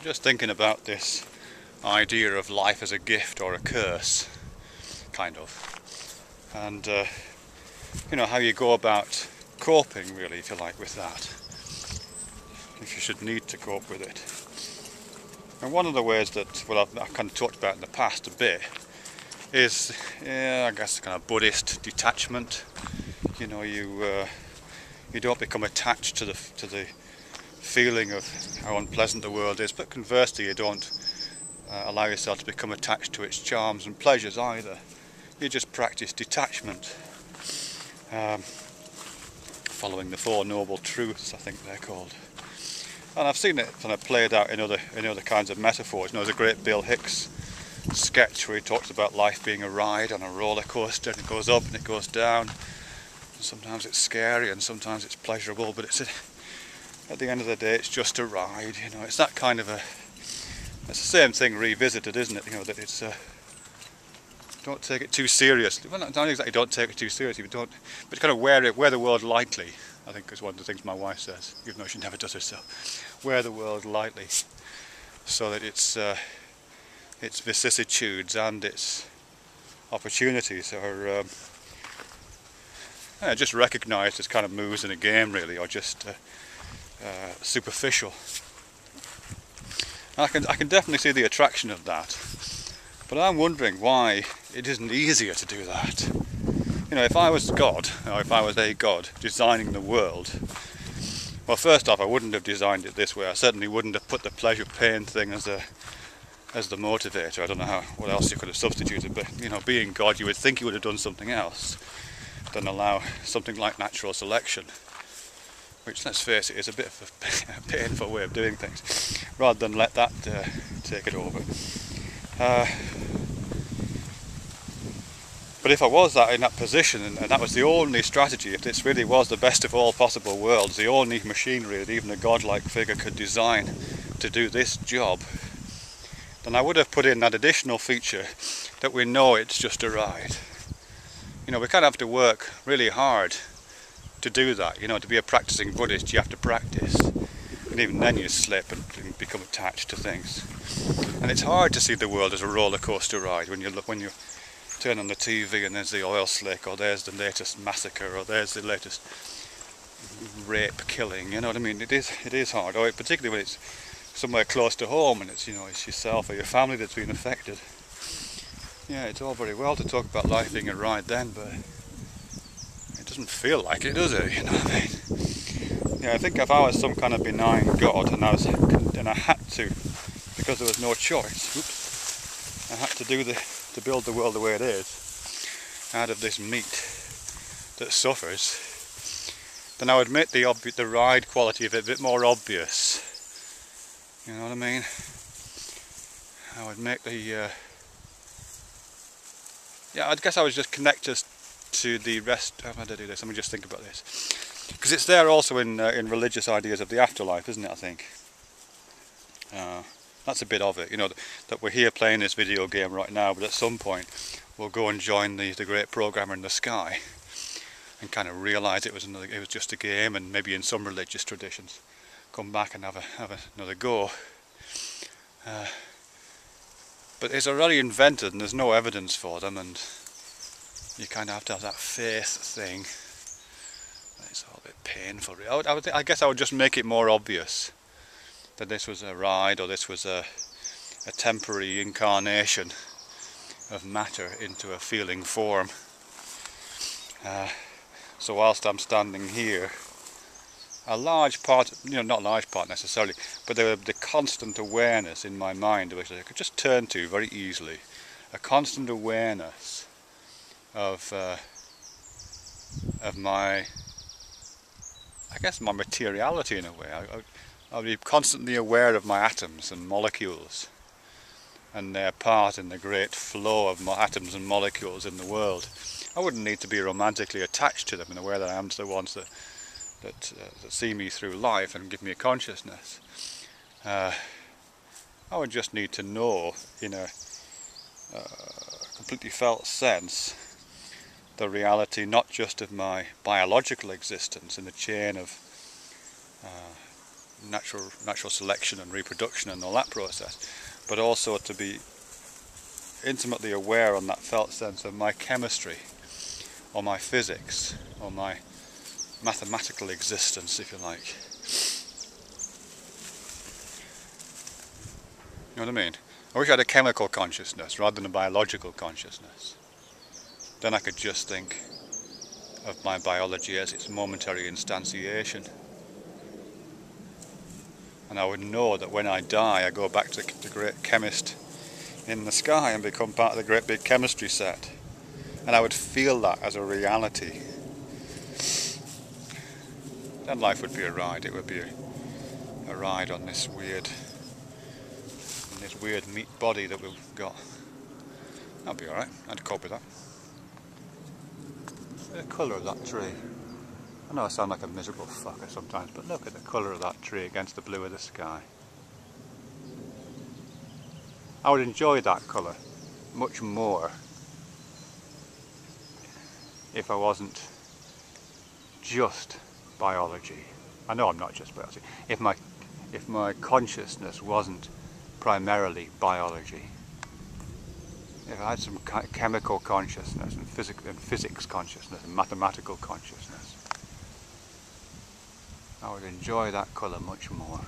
just thinking about this idea of life as a gift or a curse, kind of, and you know, how you go about coping, really, if you like, with that, if you should need to cope with it. And one of the ways that, well, I've kind of talked about in the past a bit, is, I guess, kind of Buddhist detachment. You know, you don't become attached to the feeling of how unpleasant the world is, but conversely, you don't allow yourself to become attached to its charms and pleasures either. You just practice detachment, following the Four Noble Truths, I think they're called. And I've seen it kind of played out in other kinds of metaphors. You know, there's a great Bill Hicks sketch where he talks about life being a ride on a roller coaster, and it goes up and it goes down. And sometimes it's scary and sometimes it's pleasurable, but it's at the end of the day, it's just a ride. You know, it's that kind of it's the same thing revisited, isn't it? You know, that it's don't take it too seriously. Well, not exactly don't take it too seriously, but kind of wear the world lightly, I think, is one of the things my wife says, even though she never does herself. Wear the world lightly, so that its vicissitudes and its opportunities are just recognised as kind of moves in a game, really, or just superficial. I can definitely see the attraction of that, but I'm wondering why it isn't easier to do that. You know, if I was God, or if I was a God designing the world, well, first off, I wouldn't have designed it this way. I certainly wouldn't have put the pleasure-pain thing as the motivator. I don't know what else you could have substituted, but you know, being God, you would think you would have done something else than allow something like natural selection, which, let's face it, is a bit of a painful way of doing things, rather than let that take it over. But if I was in that position, and that was the only strategy, if this really was the best of all possible worlds, the only machinery that even a godlike figure could design to do this job, then I would have put in that additional feature that we know it's just a ride. You know, we kind of have to work really hard to do that. You know, to be a practicing Buddhist, you have to practice, and even then you slip and become attached to things. And it's hard to see the world as a roller coaster ride when you turn on the TV and there's the oil slick, or there's the latest massacre, or there's the latest rape killing. You know what I mean? It is hard, or particularly when it's somewhere close to home and it's, you know, it's yourself or your family that's been affected. Yeah, it's all very well to talk about life being a ride then, but it doesn't feel like it, does it? You know what I mean? Yeah, I think if I was some kind of benign God and I had to, because there was no choice, I had to build the world the way it is, out of this meat that suffers, then I would make the ride quality of it a bit more obvious. You know what I mean? I would make I guess I would just connect us to the rest. How do I do this? Let me just think about this, because it's there also in religious ideas of the afterlife, isn't it? I think that's a bit of it. You know, that we're here playing this video game right now, but at some point we'll go and join the great programmer in the sky, and kind of realise it was just a game, and maybe in some religious traditions come back and have another go. But it's already invented and there's no evidence for them, and you kind of have to have that faith thing. It's all a bit painful. I guess I would just make it more obvious that this was a ride, or this was a temporary incarnation of matter into a feeling form. So whilst I'm standing here, a large part, you know, not a large part necessarily, but the constant awareness in my mind, which I could just turn to very easily, a constant awareness of my, I guess, my materiality in a way. I'll be constantly aware of my atoms and molecules and their part in the great flow of atoms and molecules in the world. I wouldn't need to be romantically attached to them in the way that I am to the ones that see me through life and give me a consciousness. I would just need to know, in a completely felt sense, the reality not just of my biological existence in the chain of natural selection and reproduction and all that process, but also to be intimately aware on that felt sense of my chemistry, or my physics, or my mathematical existence, if you like. You know what I mean? I wish I had a chemical consciousness rather than a biological consciousness. Then I could just think of my biology as its momentary instantiation. And I would know that when I die, I go back to the great chemist in the sky and become part of the great big chemistry set. And I would feel that as a reality. Then life would be a ride. It would be a ride on this weird meat body that we've got. That'd be alright. I'd cope with that. The colour of that tree. I know I sound like a miserable fucker sometimes, but look at the colour of that tree against the blue of the sky. I would enjoy that colour much more if I wasn't just biology. I know I'm not just biology. If my consciousness wasn't primarily biology. If I had some chemical consciousness and physics consciousness and mathematical consciousness, I would enjoy that colour much more.